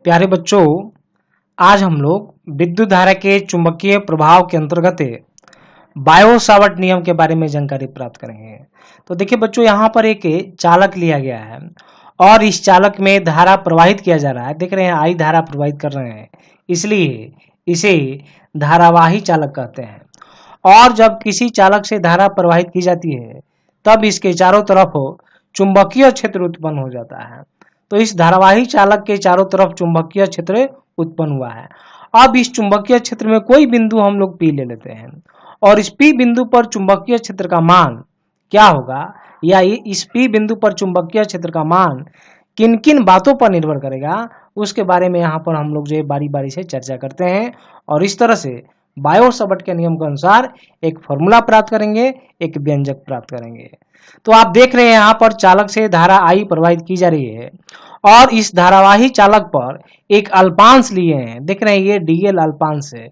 प्यारे बच्चों, आज हम लोग विद्युत धारा के चुंबकीय प्रभाव के अंतर्गत बायो सावर्ट नियम के बारे में जानकारी प्राप्त करेंगे। तो देखिए बच्चों, यहाँ पर एक चालक लिया गया है और इस चालक में धारा प्रवाहित किया जा रहा है। देख रहे हैं, आई धारा प्रवाहित कर रहे हैं, इसलिए इसे धारावाही चालक कहते हैं। और जब किसी चालक से धारा प्रवाहित की जाती है तब इसके चारों तरफ चुंबकीय क्षेत्र उत्पन्न हो जाता है। तो इस धारावाही चालक के चारों तरफ चुंबकीय क्षेत्र उत्पन्न हुआ है। अब इस चुंबकीय क्षेत्र में कोई बिंदु हम लोग P ले लेते हैं और इस P बिंदु पर चुंबकीय क्षेत्र का मान क्या होगा, या इस P बिंदु पर चुंबकीय क्षेत्र का मान किन किन बातों पर निर्भर करेगा, उसके बारे में यहाँ पर हम लोग जो है बारी बारी से चर्चा करते हैं। और इस तरह से बायो सावर्ट के नियम के अनुसार एक फॉर्मूला प्राप्त करेंगे, एक व्यंजक प्राप्त करेंगे। तो आप देख रहे हैं यहाँ पर चालक से धारा आई प्रवाहित की जा रही है और इस धारावाही चालक पर एक अल्पांश लिए हैं। देख रहे हैं, ये डीएल अल्पांश है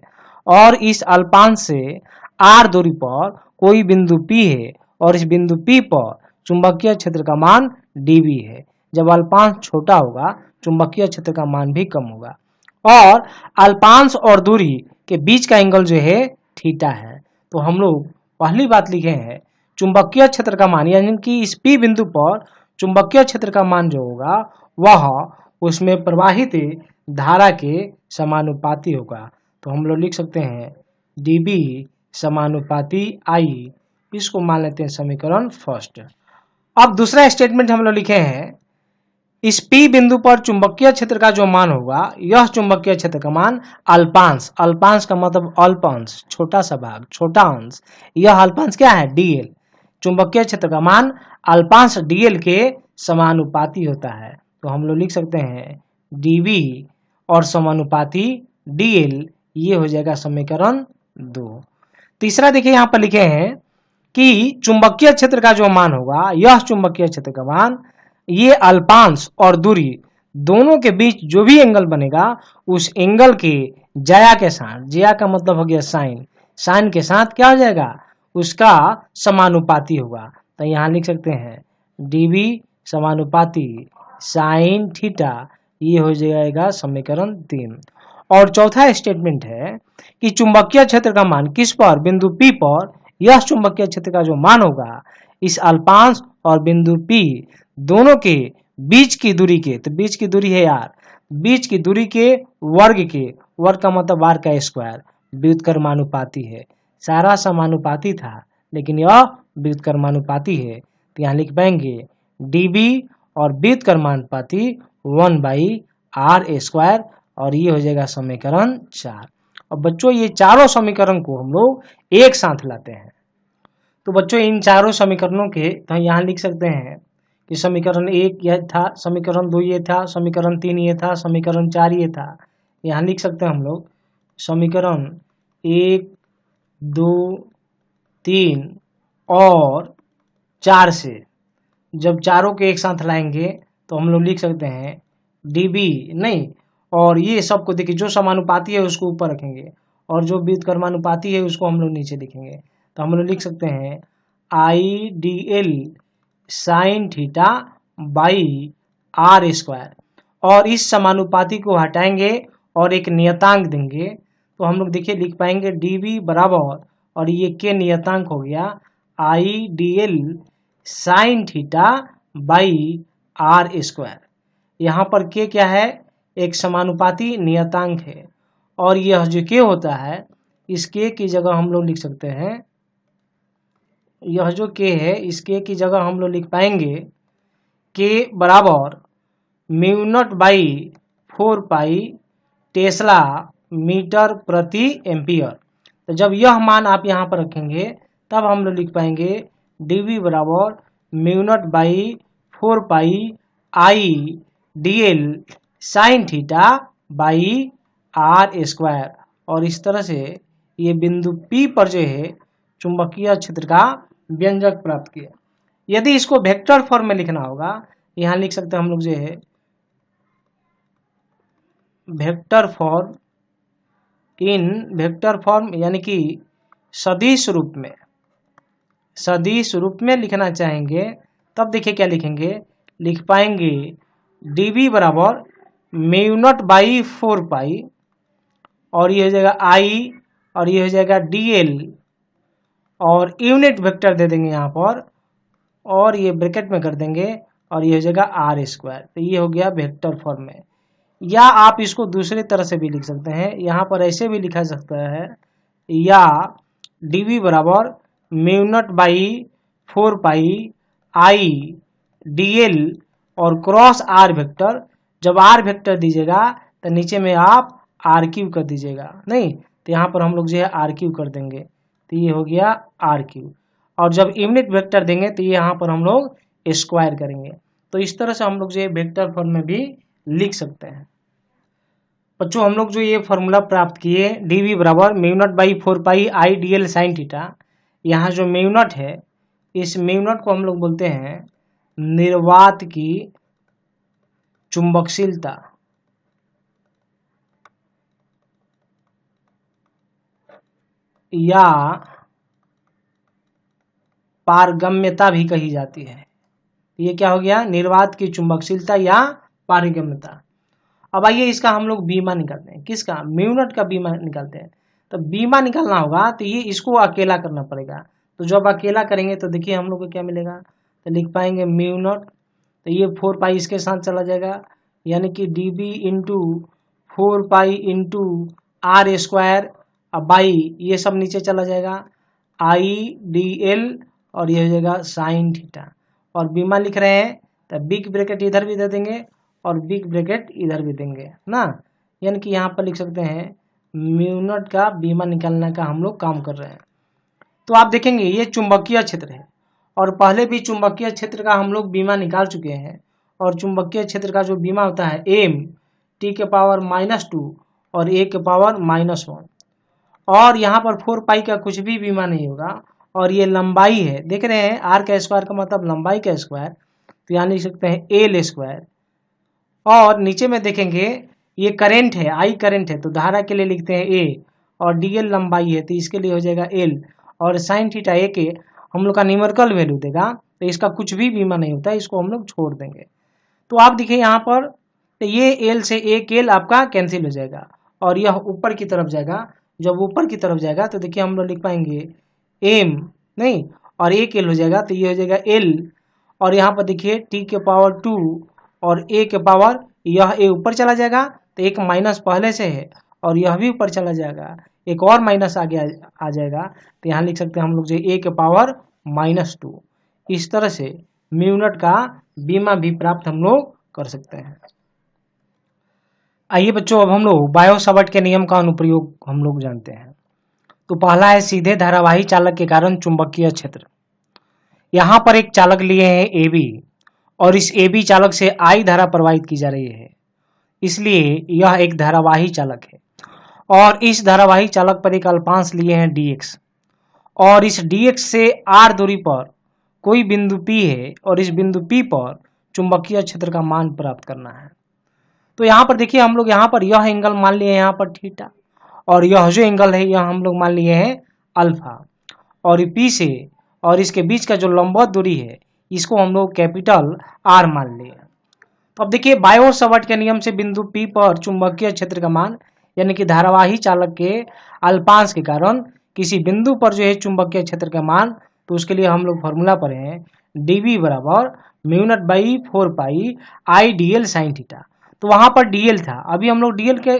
और इस अल्पांश से आर दूरी पर कोई बिंदु P है और इस बिंदु P पर चुंबकीय क्षेत्र का मान dV है। जब अल्पांश छोटा होगा चुंबकीय क्षेत्र का मान भी कम होगा और अल्पांश और दूरी के बीच का एंगल जो है थीटा है। तो हम लोग पहली बात लिखे हैं, चुंबकीय क्षेत्र का मान, यानी कि इस P बिंदु पर चुंबकीय क्षेत्र का मान जो होगा वह उसमें प्रवाहित धारा के समानुपाती होगा। तो हम लोग लिख सकते हैं dB समानुपाती I। इसको मान लेते हैं समीकरण फर्स्ट। अब दूसरा स्टेटमेंट हम लोग लिखे हैं, इस P बिंदु पर चुंबकीय क्षेत्र का जो मान होगा, यह चुंबकीय क्षेत्र का मान अल्पांश, अल्पांश का मतलब अल्प अंश, छोटा सा भाग, छोटा अंश, यह अल्पांश क्या है dl, चुंबकीय क्षेत्र का मान अल्पांश dl के समानुपाती होता है। तो हम लोग लिख सकते हैं dV और समानुपाती dl, ये हो जाएगा समीकरण 2। तीसरा देखिए यहाँ पर लिखे हैं कि चुंबकीय क्षेत्र का जो मान होगा, यह चुंबकीय क्षेत्र का मान, ये अल्पांश और दूरी दोनों के बीच जो भी एंगल बनेगा उस एंगल के ज्या के साथ, ज्या का मतलब हो गया साइन, साइन के साथ क्या हो जाएगा, उसका समानुपाती होगा। तो यहाँ लिख सकते हैं dV समानुपाती साइन थीटा, ये हो जाएगा समीकरण 3। और चौथा स्टेटमेंट है कि चुंबकीय क्षेत्र का मान किस पर, बिंदु P पर, यह चुंबकीय क्षेत्र का जो मान होगा इस अल्पांश और बिंदु P दोनों के बीच की दूरी के, तो बीच की दूरी है यार, बीच की दूरी के वर्ग के, वर्ग का मतलब r का स्क्वायर, व्युत्क्रमानुपाती है। सारा समानुपाती था लेकिन यह व्युत्क्रमानुपाती है। तो यहाँ लिख पाएंगे dB और व्युत्क्रमानुपाती 1/r², और ये हो जाएगा समीकरण 4। और बच्चों ये चारों समीकरण को हम लोग एक साथ लाते हैं। तो बच्चों इन चारों समीकरणों के तो यहाँ लिख सकते हैं कि समीकरण 1 यह था, समीकरण 2 ये था, समीकरण 3 ये था, समीकरण 4 ये था। यहाँ लिख सकते हैं हम लोग समीकरण 1, 2, 3 और 4 से जब चारों के एक साथ लाएंगे तो हम लोग लिख सकते हैं dB नहीं, और ये सबको देखिए, जो समानुपाती है उसको ऊपर रखेंगे और जो व्युत्क्रमानुपाती है उसको हम लोग नीचे लिखेंगे। तो हम लोग लिख सकते हैं IDL sign theta by r², और इस समानुपाती को हटाएंगे और एक नियतांक देंगे। तो हम लोग देखिए लिख पाएंगे dB बराबर, और ये के नियतांक हो गया IDL sign theta by r²। यहाँ पर के क्या है, एक समानुपाती नियतांक है, और यह जो के होता है इस के की जगह हम लोग लिख सकते हैं, यह जो के है इस के की जगह हम लोग लिख पाएंगे के बराबर μ0/4 पाई टेस्ला मीटर प्रति एम्पियर। तो जब यह मान आप यहाँ पर रखेंगे तब हम लोग लिख पाएंगे dV बराबर μ0/4 पाई IDL sign theta by r²। और इस तरह से ये बिंदु P पर जो है चुंबकीय क्षेत्र का व्यंजक प्राप्त किया। यदि इसको वेक्टर फॉर्म में लिखना होगा, यहाँ लिख सकते हैं हम लोग जो है वेक्टर फॉर्म, इन वेक्टर फॉर्म यानी कि सदिश रूप में, सदिश रूप में लिखना चाहेंगे तब देखिए क्या लिखेंगे, लिख पाएंगे dV बराबर म्यू नॉट बाई 4 पाई, और ये हो जाएगा आई, और ये हो जाएगा dl, और यूनिट वेक्टर दे देंगे यहाँ पर, और ये ब्रैकेट में कर देंगे, और ये हो जाएगा आर स्क्वायर। तो ये हो गया वेक्टर फॉर्म में। या आप इसको दूसरी तरह से भी लिख सकते हैं, यहाँ पर ऐसे भी लिखा जा सकता है, या dv बराबर mu naught by 4 pi I dl और क्रॉस आर वेक्टर। जब आर वेक्टर दीजिएगा तो नीचे में आप आर क्यू कर दीजिएगा, नहीं तो यहाँ पर हम लोग जो है आर क्यू कर देंगे, तो ये हो गया आर क्यू। और जब यूनिट वेक्टर देंगे तो ये यहाँ पर हम लोग स्क्वायर करेंगे। तो इस तरह से हम लोग जो है वेक्टर फॉर्म में भी लिख सकते हैं। बच्चों हम लोग जो ये फॉर्मूला प्राप्त किए, dv बराबर mu naught by 4 pi I dl sine theta, यहाँ जो म्यू नॉट है, इस म्यू नॉट को हम लोग बोलते हैं निर्वात की चुंबकशीलता, या पारगम्यता भी कही जाती है। ये क्या हो गया, निर्वात की चुंबकशीलता या पारगम्यता। अब आइए इसका हम लोग बीमा निकालते हैं। किसका, म्यू नॉट का बीमा निकालते हैं। तो बीमा निकालना होगा तो ये इसको अकेला करना पड़ेगा। तो जब अकेला करेंगे तो देखिए हम लोग को क्या मिलेगा, तो लिख पाएंगे म्यू नॉट, तो ये 4 पाई इसके साथ चला जाएगा, यानी कि db into 4 pi into r square, अब बाई ये सब नीचे चला जाएगा, आई dl, और ये हो जाएगा साइन थीटा। और बीमा लिख रहे हैं तो बिग ब्रैकेट इधर भी दे देंगे और बिग ब्रैकेट इधर भी देंगे ना, यानी कि यहाँ पर लिख सकते हैं म्यू नॉट का बीमा निकालने का हम लोग काम कर रहे हैं। तो आप देखेंगे ये चुंबकीय क्षेत्र है, और पहले भी चुंबकीय क्षेत्र का हम लोग बीमा निकाल चुके हैं। और चुंबकीय क्षेत्र का जो बीमा होता है m t के पावर -2 और a के पावर -1, और यहाँ पर 4 पाई का कुछ भी बीमा नहीं होगा। और ये लंबाई है, देख रहे हैं आर का स्क्वायर का मतलब लंबाई का स्क्वायर, तो यहाँ लिख सकते हैं एल स्क्वायर। और नीचे में देखेंगे ये करंट है, आई करंट है, तो धारा के लिए लिखते हैं ए, और डीएल लंबाई है तो इसके लिए हो जाएगा एल, और साइन थीटा ए के हम लोग का न्यूमेरिकल वैल्यू देगा, तो इसका कुछ भी बीमा नहीं होता है, इसको हम लोग छोड़ देंगे। तो आप देखिए यहाँ पर तो ये एल से एक एल आपका कैंसिल हो जाएगा, और यह ऊपर की तरफ जाएगा। जब ऊपर की तरफ जाएगा तो देखिए हम लोग लिख पाएंगे एम, नहीं, और एक एल हो जाएगा, तो ये हो जाएगा एल, और यहाँ पर देखिए टी के पावर 2 और ए के पावर, यह ए ऊपर चला जाएगा तो एक माइनस पहले से है, और यह भी ऊपर चला जाएगा, एक और माइनस आगे आ जाएगा, तो यहाँ लिख सकते हैं हम लोग जो ए के पावर -2। इस तरह से म्यू नॉट का बीमा भी प्राप्त हम लोग कर सकते हैं। आइए बच्चों अब हम लोग बायो सावर्ट के नियम का अनुप्रयोग हम लोग जानते हैं। तो पहला है सीधे धारावाही चालक के कारण चुंबकीय क्षेत्र। यहाँ पर एक चालक लिए हैं AB, और इस AB चालक से I धारा प्रवाहित की जा रही है, इसलिए यह एक धारावाही चालक है। और इस धारावाही चालक पर एक अल्पांश लिए हैं dx, और इस dx से r दूरी पर कोई बिंदु P है, और इस बिंदु P पर चुंबकीय क्षेत्र का मान प्राप्त करना है। तो यहाँ पर देखिए हम लोग यहाँ पर यह एंगल मान लिए हैं यहाँ पर थीटा, और यह जो एंगल है यह हम लोग मान लिए हैं अल्फा, और P से और इसके बीच का जो लंबवत दूरी है इसको हम लोग कैपिटल R मान लिए। तो अब देखिए बायो सावर्ट के नियम से बिंदु P पर चुंबकीय क्षेत्र का मान, यानी कि धारावाही चालक के अल्पांश के कारण किसी बिंदु पर जो है चुंबकीय क्षेत्र का मान, तो उसके लिए हम लोग फॉर्मूला पढ़े हैं dv बराबर mu naught by 4 pi I dl sign theta. तो वहां पर dl था, अभी हम लोग dl के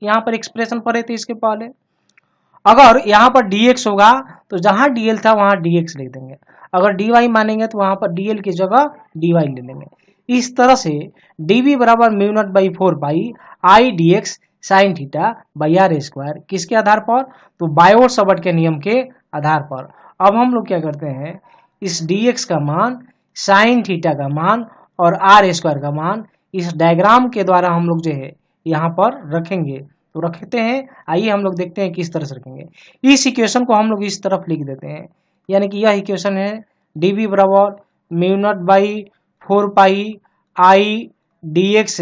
यहाँ पर एक्सप्रेशन पढ़े थे इसके पहले। अगर यहाँ पर dx होगा तो जहां dl था वहां dx लिख देंगे, अगर dy मानेंगे तो वहां पर dl की जगह dy ले लेंगे। इस तरह से dv बराबर mu naught by 4 pi I dx sine theta by r square, किसके आधार पर, तो बायो सावर्ट के नियम के आधार पर। अब हम लोग क्या करते हैं, इस dx का मान, साइन थीटा का मान और आर स्क्वायर का मान इस डायग्राम के द्वारा हम लोग जो है यहाँ पर रखेंगे। तो रखते हैं, आइए हम लोग देखते हैं किस तरह से रखेंगे। इस इक्वेशन को हम लोग इस तरफ लिख देते हैं, यानी कि यह इक्वेशन है dv बराबर mu naught by 4 pi I dx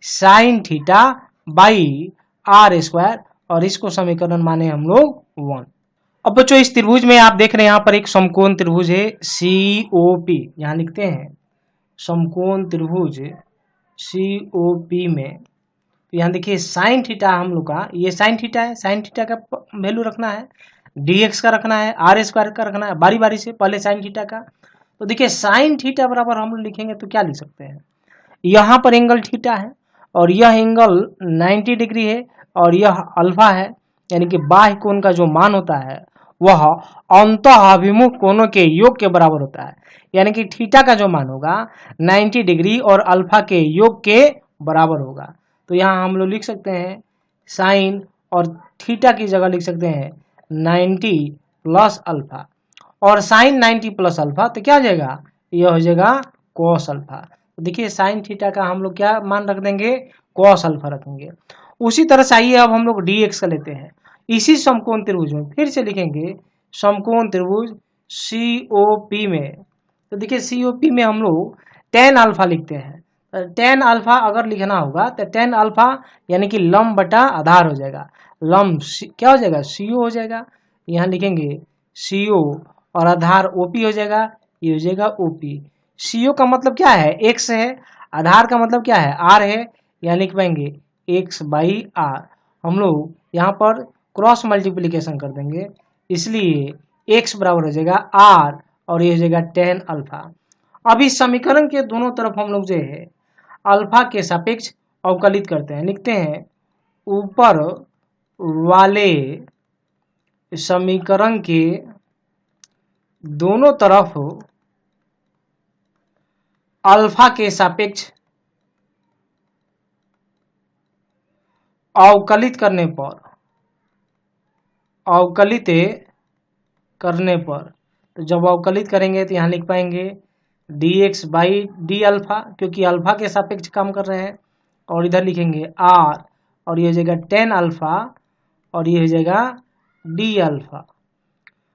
sine theta by r square, और इसको समीकरण माने हम लोग 1। अब बच्चों इस त्रिभुज में आप देख रहे हैं यहाँ पर एक समकोण त्रिभुज है COP, यहाँ लिखते हैं समकोण त्रिभुज COP में तो यहाँ देखिए साइन थीटा हम लोग का, ये साइन थीटा है, साइन थीटा का वैल्यू रखना है, dx का रखना है, आर स्क्वायर का रखना है, बारी बारी से पहले साइन थीटा का। तो देखिए साइन थीटा बराबर हम लोग लिखेंगे तो क्या लिख सकते हैं, यहाँ पर एंगल थीटा है और यह एंगल 90 डिग्री है और यह अल्फा है, यानी कि बाह्य कोण का जो मान होता है वह अंतःअभिमुख कोणों के योग के बराबर होता है, यानी कि थीटा का जो मान होगा 90 डिग्री और अल्फा के योग के बराबर होगा। तो यहाँ हम लोग लिख सकते हैं साइन और थीटा की जगह लिख सकते हैं 90 प्लस अल्फा, और साइन 90 प्लस अल्फा तो क्या हो जाएगा, यह हो जाएगा कॉस अल्फा। तो देखिए साइन थीटा का हम लोग क्या मान रख देंगे, कॉस अल्फा रखेंगे। उसी तरह से आइए अब हम लोग dx का लेते हैं, इसी समकोण त्रिभुज में फिर से लिखेंगे समकोण त्रिभुज COP में। तो देखिए COP में हम लोग tan अल्फा लिखते हैं। tan अल्फा अगर लिखना होगा तो tan अल्फा यानी कि लंब बटा आधार हो जाएगा, लंब क्या हो जाएगा, CO हो जाएगा। यहाँ लिखेंगे CO और आधार OP हो जाएगा, ये हो जाएगा OP। CO का मतलब क्या है, x है, आधार का मतलब क्या है, r है, यहाँ लिख पाएंगे x बाई r। हम लोग यहाँ पर क्रॉस मल्टीप्लीकेशन कर देंगे, इसलिए x बराबर हो जाएगा r और ये हो जाएगा tan अल्फा। अब इस समीकरण के दोनों तरफ हम लोग जो है अल्फा के सापेक्ष अवकलित करते हैं, लिखते हैं ऊपर वाले समीकरण के दोनों तरफ अल्फा के सापेक्ष अवकलित करने पर तो जब अवकलित करेंगे तो यहाँ लिख पाएंगे dx बाई डी अल्फा, क्योंकि अल्फा के सापेक्ष काम कर रहे हैं, और इधर लिखेंगे r और ये हो जाएगा tan अल्फा और ये हो जाएगा डी अल्फा।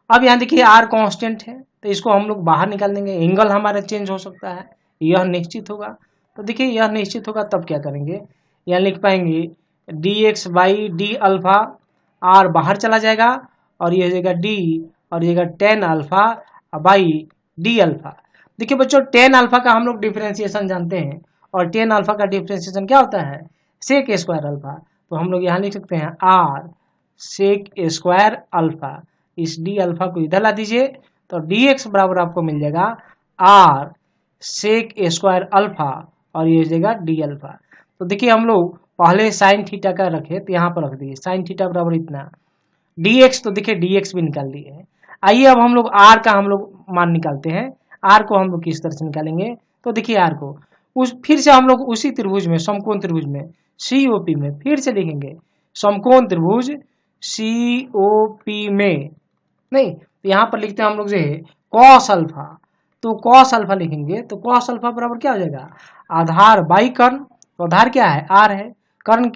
अब यहाँ देखिए r कांस्टेंट है तो इसको हम लोग बाहर निकाल देंगे, एंगल हमारा चेंज हो सकता है, यह निश्चित होगा। तो देखिए यह निश्चित होगा तब क्या करेंगे, यहाँ लिख पाएंगे dx by D alpha, r बाहर चला जाएगा और ये हो जाएगा d और ये जाएगा tan alpha by D alpha. देखिए बच्चों tan अल्फा का हम लोग डिफरेंशिएशन जानते हैं और tan अल्फा का डिफरेंशिएशन क्या होता है, सेक स्क्वायर अल्फा। तो हम लोग यहाँ लिख सकते हैं r सेक स्क्वायर अल्फा, इस डी अल्फा को इधर ला दीजिए तो dx बराबर आपको मिल जाएगा r सेक स्क्वायर अल्फा और ये हो जाएगा डी अल्फा। तो देखिए हम लोग पहले साइन थीटा का रखे तो यहाँ पर रख दिए साइन थीटा बराबर इतना dx, तो देखिए dx भी निकाल लिए है। आइए अब हम लोग r का हम लोग मान निकालते हैं, r को हम लोग किस तरह से निकालेंगे, तो देखिए r को फिर से हम लोग उसी त्रिभुज में समकोण त्रिभुज में COP में फिर से लिखेंगे समकोण त्रिभुज COP में, नहीं तो यहाँ पर लिखते हैं हम लोग जो है कॉस अल्फा, तो कॉस अल्फा लिखेंगे तो कॉस अल्फा बराबर क्या हो जाएगा, आधार बाई कर्ण, तो आधार क्या है r है, कर्ण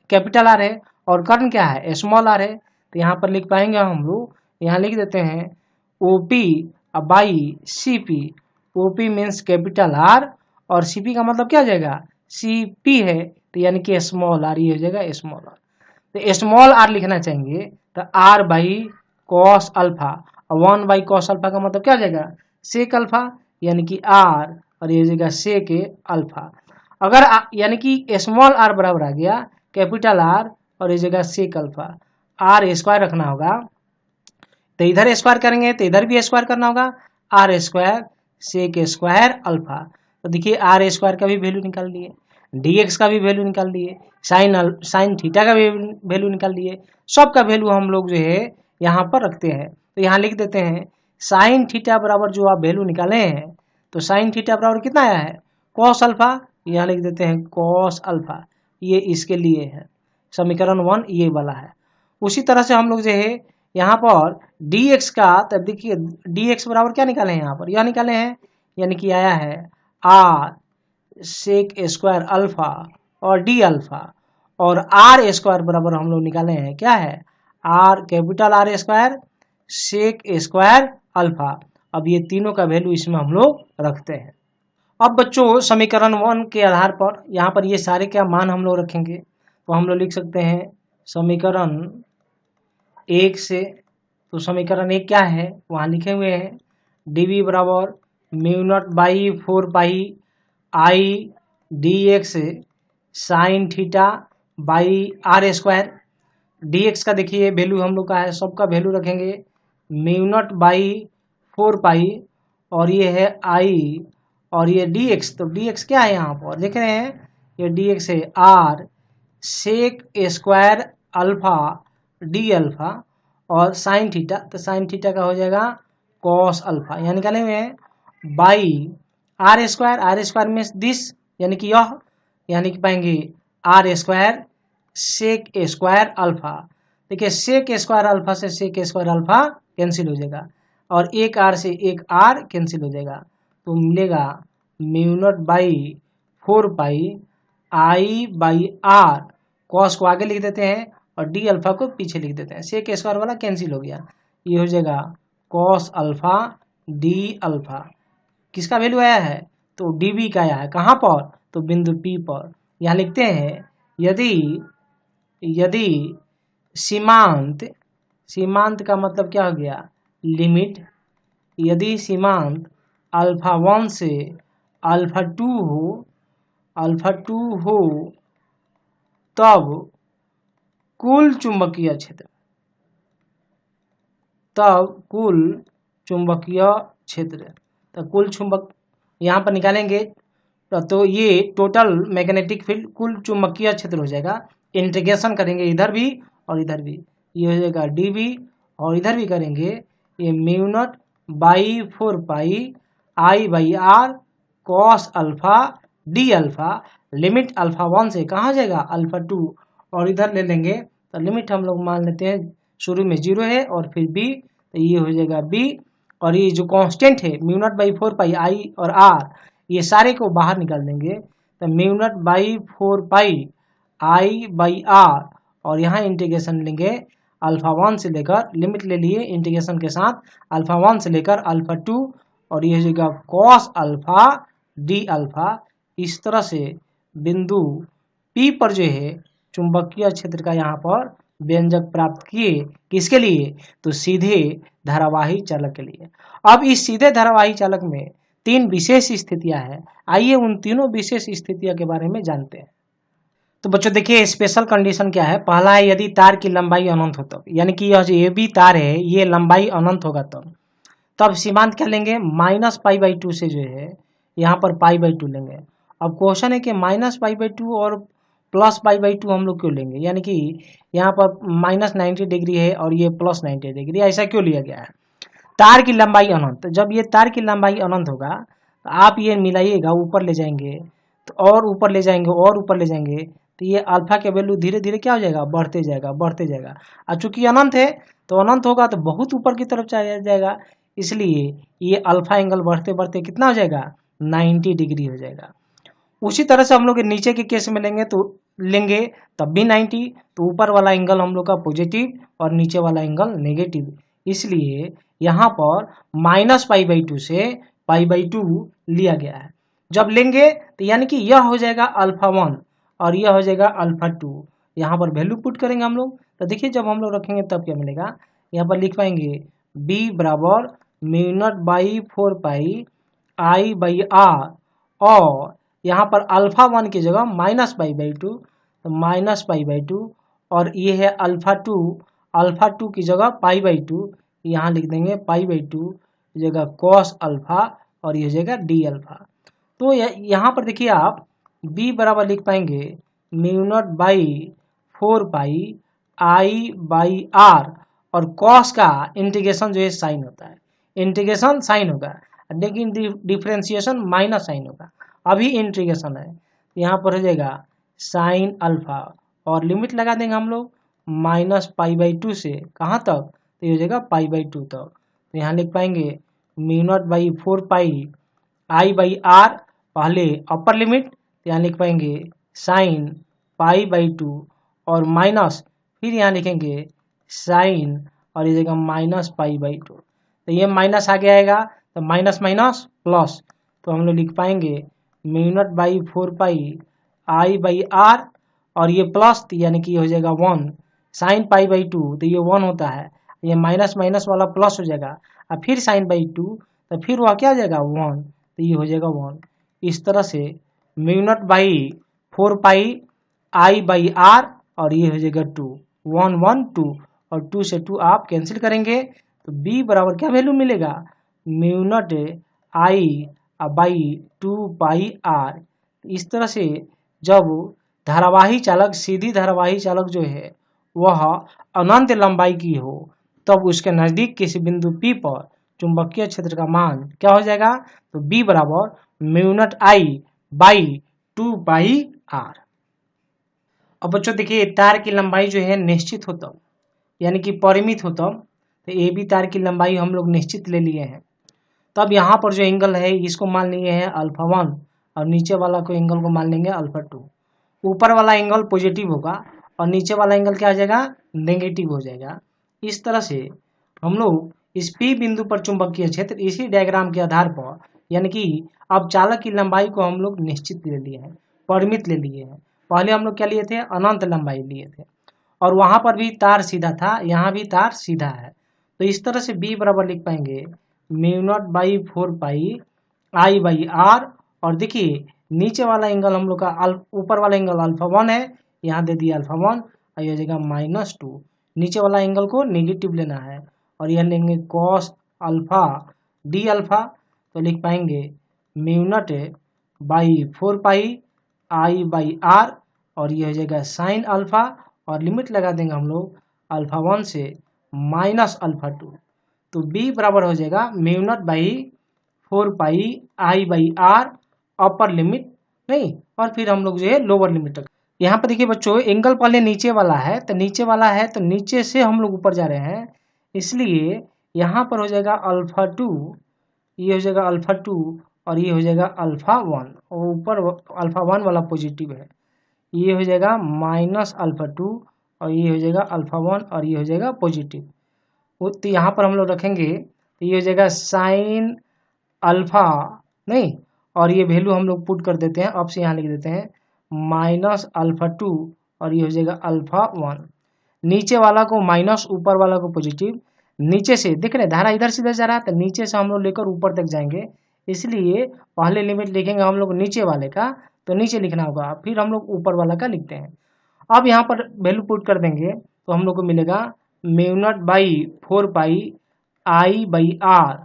कैपिटल R है और कर्ण क्या है स्मॉल r है। तो यहाँ पर लिख पाएंगे हम लोग, यहाँ लिख देते हैं OP by CP, OP means capital R और CP का मतलब क्या हो जाएगा, CP है तो यानी कि स्मॉल r, ये हो जाएगा स्मॉल r। तो स्मॉल r लिखना चाहेंगे तो r by cos alpha, 1 by cos alpha का मतलब क्या हो जाएगा, सेक अल्फा यानी कि r और ये हो जाएगा सेक अल्फा। अगर यानी कि स्मॉल r बराबर आ गया कैपिटल R और ये जगह सेक अल्फा, r स्क्वायर रखना होगा तो इधर स्क्वायर करेंगे तो इधर भी स्क्वायर करना होगा, r square sec square alpha. तो देखिए r स्क्वायर का भी वैल्यू निकाल लिए, dx का भी वैल्यू निकाल लिए, साइन थीटा का भी वैल्यू निकाल लिए, सब का वैल्यू हम लोग जो है यहाँ पर रखते हैं। तो यहाँ लिख देते हैं साइन थीटा बराबर जो आप वैल्यू निकाले हैं तो साइन थीटा बराबर कितना आया है, कॉस अल्फा, यहाँ लिख देते हैं कॉस अल्फा, ये इसके लिए है समीकरण 1 ये वाला है। उसी तरह से हम लोग जो है यहाँ पर dx का, तब देखिए dx बराबर क्या निकाले हैं यहाँ पर, यह निकाले हैं यानी कि आया है r सेक स्क्वायर अल्फा और डी अल्फा, और r स्क्वायर बराबर हम लोग निकाले हैं क्या है, r capital R square sec square alpha. अब ये तीनों का वैल्यू इसमें हम लोग रखते हैं। अब बच्चों समीकरण 1 के आधार पर यहाँ पर ये सारे क्या मान हम लोग रखेंगे, तो हम लोग लिख सकते हैं समीकरण 1 से, तो समीकरण 1 क्या है वहाँ लिखे हुए हैं dv बराबर mu naught by 4 pi i dx sine theta by r square. D X का देखिए वैल्यू हम लोग का है, सबका वैल्यू रखेंगे म्यू नॉट बाई 4 पाई, और ये है आई, और ये डी एक्स, तो डी एक्स क्या है यहाँ पर देख रहे हैं, ये डी एक्स है r sec square alpha D alpha, और साइन थीटा, तो साइन थीटा का हो जाएगा कॉस अल्फा। यहाँ निकालेंगे बाई आर स्क्वायर में दिस यानी कि यह, यानी कि पाएंगे r square sec square alpha. देखिए सेक स्क्वायर अल्फा से सेक स्क्वायर अल्फा कैंसिल हो जाएगा, और एक आर से एक आर कैंसिल हो जाएगा, तो मिलेगा mu naught by 4 pi I by r, cos को आगे लिख देते हैं और डी अल्फा को पीछे लिख देते हैं, सेक स्क्वायर वाला कैंसिल हो गया, ये हो जाएगा कॉस अल्फा डी अल्फा। किसका वैल्यू आया है, तो डीबी का आया है, कहाँ पर, तो बिंदु पी पर। यहाँ लिखते हैं यदि सीमांत, सीमांत का मतलब क्या हो गया, लिमिट, यदि सीमांत अल्फा 1 से अल्फा 2 हो तब कुल चुंबकीय क्षेत्र, तो कुल चुंबक यहाँ पर निकालेंगे, तो ये टोटल मैग्नेटिक फील्ड कुल चुंबकीय क्षेत्र हो जाएगा। इंटीग्रेशन करेंगे इधर भी और इधर भी, ये हो जाएगा डीबी, और इधर भी करेंगे ये mu naught by 4 pi I by r cos alpha D alpha, limit alpha 1 से कहाँ जाएगा अल्फा 2, और इधर ले लेंगे तो लिमिट हम लोग मान लेते हैं शुरू में 0 है और फिर b, तो ये हो जाएगा b, और ये जो कांस्टेंट है mu naught by 4 pi I और r, ये सारे को बाहर निकाल देंगे, तो mu naught by 4 pi I by r, और यहाँ इंटीग्रेशन लेंगे अल्फा 1 से लेकर, लिमिट ले लिए इंटीग्रेशन के साथ अल्फा 1 से लेकर अल्फा 2, और ये हो जाएगा कॉस अल्फा डी अल्फा। इस तरह से बिंदु P पर जो है चुंबकीय क्षेत्र का यहाँ पर व्यंजक प्राप्त किए, किसके लिए, तो सीधे धारावाही चालक के लिए। अब इस सीधे धारावाही चालक में 3 विशेष स्थितियां हैं, आइए उन तीनों विशेष स्थितियों के बारे में जानते हैं। तो बच्चों देखिए स्पेशल कंडीशन क्या है, पहला है यदि तार की लंबाई अनंत हो तब, यानी कि यह जो ये भी तार है ये लंबाई अनंत होगा तब सीमांत क्या लेंगे, -π/2 से जो है यहाँ पर π/2 लेंगे। अब क्वेश्चन है कि -π/2 और +π/2 हम लोग क्यों लेंगे, यानी कि यहाँ पर -90 डिग्री है और ये +90 डिग्री, ऐसा क्यों लिया गया है। तार की लंबाई अनंत, जब ये तार की लंबाई अनंत होगा तो आप ये मिलाइएगा, ऊपर ले जाएंगे तो और ऊपर ले जाएंगे और ऊपर ले जाएंगे, तो ये अल्फा के वैल्यू धीरे धीरे क्या हो जाएगा, बढ़ते जाएगा बढ़ते जाएगा, और चूंकि अनंत है तो अनंत होगा तो बहुत ऊपर की तरफ चला जाएगा, इसलिए ये अल्फा एंगल बढ़ते बढ़ते कितना हो जाएगा, 90 डिग्री हो जाएगा। उसी तरह से हम लोग नीचे के केस में लेंगे तब भी 90, तो ऊपर वाला एंगल हम लोग का पॉजिटिव और नीचे वाला एंगल नेगेटिव, इसलिए यहाँ पर -π/2 से π/2 लिया गया है। जब लेंगे तो यानी कि यह हो जाएगा अल्फा 1 और यह हो जाएगा अल्फा 2, यहाँ पर वैल्यू पुट करेंगे हम लोग, तो देखिए जब हम लोग रखेंगे तब क्या मिलेगा, यहाँ पर लिख पाएंगे b बराबर mu naught by 4 pi I by r, और यहाँ पर अल्फा 1 की जगह -π/2, तो -π/2, और ये है अल्फा 2 की जगह π/2, यहाँ लिख देंगे π/2 जगह कॉस अल्फा, और ये हो जाएगा डी अल्फा। तो यहाँ पर देखिए आप b बराबर लिख पाएंगे mu naught by 4 pi I by r, और कॉस का इंटीग्रेशन जो है साइन होता है, इंटीग्रेशन साइन होगा, लेकिन डिफरेंशिएशन माइनस साइन होगा, अभी इंटीग्रेशन है, यहाँ पर हो जाएगा साइन अल्फा, और लिमिट लगा देंगे हम लोग -π/2 से कहाँ तक, तो ये हो जाएगा π/2 तक, तो यहाँ लिख पाएंगे mu naught by 4 pi I by r, पहले अपर लिमिट, तो यहाँ लिख पाएंगे साइन π/2 और माइनस, फिर यहाँ लिखेंगे साइन और ये जगह -π/2, तो ये माइनस आगे आएगा तो माइनस माइनस प्लस, तो हम लोग लिख पाएंगे mu naught by 4 pi I by r, और ये प्लस यानी कि ये हो जाएगा 1 साइन π/2, तो ये 1 होता है, ये माइनस माइनस वाला प्लस हो जाएगा, और फिर sin/2 तो फिर वह क्या हो जाएगा 1, तो ये हो जाएगा 1। इस तरह से mu naught by 4 pi I by r और ये हो जाएगा 2, 1 1 2 और 2 से 2 आप कैंसिल करेंगे तो बी बराबर क्या वैल्यू मिलेगा, mu naught I by 2 pi r. इस तरह से जब धारावाही चालक, सीधी धारावाही चालक जो है वह अनंत लंबाई की हो तब उसके नजदीक किसी बिंदु P पर चुंबकीय क्षेत्र का मान क्या हो जाएगा, तो B बराबर mu naught I by 2 pi r. अब बच्चों देखिए तार की लंबाई जो है निश्चित हो तब, यानी कि परिमित हो तब, तो ए बी तार की लंबाई हम लोग निश्चित ले लिए हैं। तब यहाँ पर जो एंगल है इसको मान लिए हैं अल्फा 1 और नीचे वाला को एंगल को मान लेंगे अल्फा 2। ऊपर वाला एंगल पॉजिटिव होगा और नीचे वाला एंगल क्या आ जाएगा, नेगेटिव हो जाएगा। इस तरह से हम लोग इस पी बिंदु पर चुंबकीय क्षेत्र इसी डायग्राम के आधार पर, यानी कि अब चालक की लंबाई को हम लोग निश्चित ले लिए हैं, परिमित ले लिए हैं। पहले हम लोग क्या लिए थे, अनंत लंबाई लिए थे और वहां पर भी तार सीधा था, यहाँ भी तार सीधा है। तो इस तरह से बी बराबर लिख पाएंगे mu naught by 4 pi I by r. और देखिए नीचे वाला एंगल हम लोग का, ऊपर वाला एंगल अल्फा 1 है, यहाँ दे दिया अल्फा 1 और ये हो जाएगा -2। नीचे वाला एंगल को नेगेटिव लेना है और यह लेंगे कॉस अल्फा डी अल्फा। तो लिख पाएंगे mu naught by 4 pi I by r और ये हो जाएगा साइन अल्फा और लिमिट लगा देंगे हम लोग अल्फा 1 से माइनस अल्फा 2। तो बी बराबर हो जाएगा mu naught by 4 pi I by r upper limit नहीं, और फिर हम लोग जो है लोअर लिमिट। यहाँ पर देखिए बच्चों एंगल पहले नीचे वाला है, तो नीचे वाला है तो नीचे से हम लोग ऊपर जा रहे हैं, इसलिए यहाँ पर हो जाएगा अल्फा 2, ये हो जाएगा अल्फा 2 और ये हो जाएगा अल्फा 1 और ऊपर अल्फा 1 वाला पॉजिटिव है, ये हो जाएगा माइनस अल्फा 2 और ये हो जाएगा अल्फा 1 और ये हो जाएगा पॉजिटिव। तो यहाँ पर हम लोग रखेंगे तो ये हो जाएगा साइन अल्फा नहीं, और ये वैल्यू हम लोग पुट कर देते हैं, अब से यहाँ लिख देते हैं माइनस अल्फा 2 और ये हो जाएगा अल्फा 1। नीचे वाला को माइनस, ऊपर वाला को पॉजिटिव। नीचे से देख रहे धारा इधर से इधर जा रहा है, तो नीचे से हम लोग लेकर ऊपर तक जाएंगे, इसलिए पहले लिमिट लिखेंगे हम लोग नीचे वाले का, तो नीचे लिखना होगा, फिर हम लोग ऊपर वाला का लिखते हैं। अब यहाँ पर वैल्यू पुट कर देंगे तो हम लोग को मिलेगा mu naught by 4 pi I by r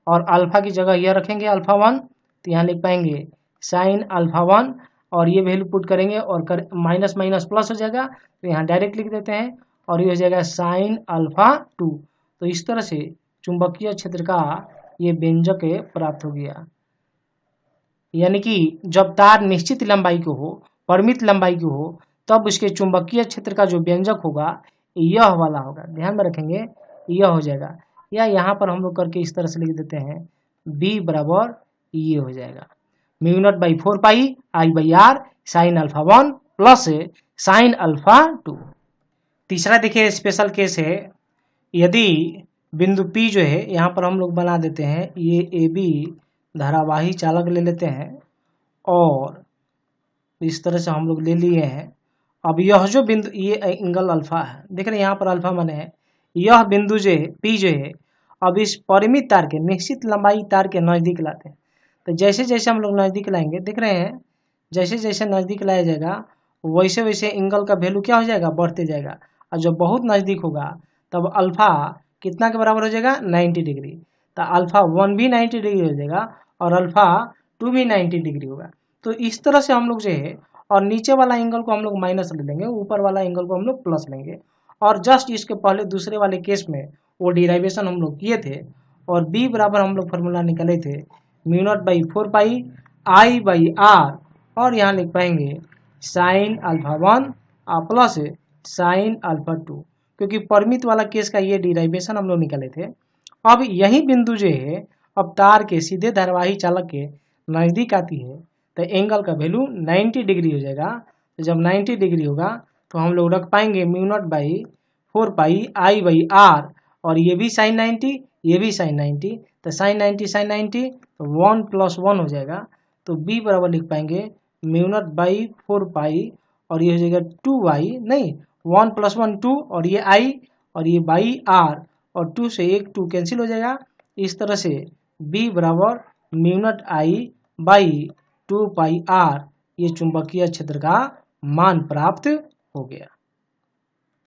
और अल्फा की जगह यह रखेंगे अल्फा 1, तो यहाँ लिख पाएंगे साइन अल्फा 1 और ये वैल्यू पुट करेंगे और माइनस माइनस प्लस हो जाएगा, तो यहाँ डायरेक्ट लिख देते हैं और ये हो जाएगा साइन अल्फा 2। तो इस तरह से चुंबकीय क्षेत्र का ये व्यंजक प्राप्त हो गया। यानी कि जब तार निश्चित लंबाई की हो, परिमित लंबाई की हो, तब उसके चुंबकीय क्षेत्र का जो व्यंजक होगा यह वाला होगा, ध्यान में रखेंगे, यह हो जाएगा। या यहाँ पर हम लोग करके इस तरह से लिख देते हैं बी बराबर ये हो जाएगा mu naught by 4 pi I by r sine alpha 1 plus sine alpha 2। तीसरा देखिए स्पेशल केस है, यदि बिंदु P जो है यहाँ पर हम लोग बना देते हैं, ये ए बी धारावाही चालक ले लेते हैं और इस तरह से हम लोग ले लिए हैं। अब यह जो बिंदु, ये एंगल अल्फा है, देख रहे हैं यहाँ पर अल्फा माने है, यह बिंदु जो है P जो है, अब इस परिमित तार के, निश्चित लंबाई तार के नज़दीक लाते हैं। तो जैसे जैसे हम लोग नज़दीक लाएंगे, देख रहे हैं जैसे जैसे नज़दीक लाया जाएगा वैसे वैसे एंगल का वैल्यू क्या हो जाएगा, बढ़ते जाएगा। और जब बहुत नज़दीक होगा तब अल्फा कितना के बराबर हो जाएगा, 90 डिग्री। तो अल्फा 1 भी 90 डिग्री हो जाएगा और अल्फा 2 भी 90 डिग्री होगा। तो इस तरह से हम लोग जो है, और नीचे वाला एंगल को हम लोग माइनस ले लेंगे, ऊपर वाला एंगल को हम लोग प्लस लेंगे। और जस्ट इसके पहले दूसरे वाले केस में वो डिराइवेशन हम लोग किए थे और बी बराबर हम लोग फार्मूला निकाले थे mu naught by 4 pi I by r और यहाँ लिख पाएंगे sine alpha 1 plus sine alpha 2, क्योंकि परिमित वाला केस का ये डिराइवेशन हम लोग निकाले थे। अब यही बिंदु जो है अब तार के सीधे धारावाही चालक के नज़दीक आती है, तो एंगल का वैल्यू 90 डिग्री हो जाएगा। तो जब 90 डिग्री होगा तो हम लोग रख पाएंगे mu naught by 4 pi I by r और ये भी साइन 90, ये भी साइन 90, तो साइन 90 साइन 90 तो 1 + 1 हो जाएगा। तो बी बराबर लिख पाएंगे म्यू नॉट बाई 4 पाई और ये हो जाएगा 2y नहीं, 1 + 1 2 और ये i और ये बाई आर और 2 से 1 2 कैंसिल हो जाएगा। इस तरह से b बराबर mu naught I by 2 pi r ये चुंबकीय क्षेत्र का मान प्राप्त हो गया।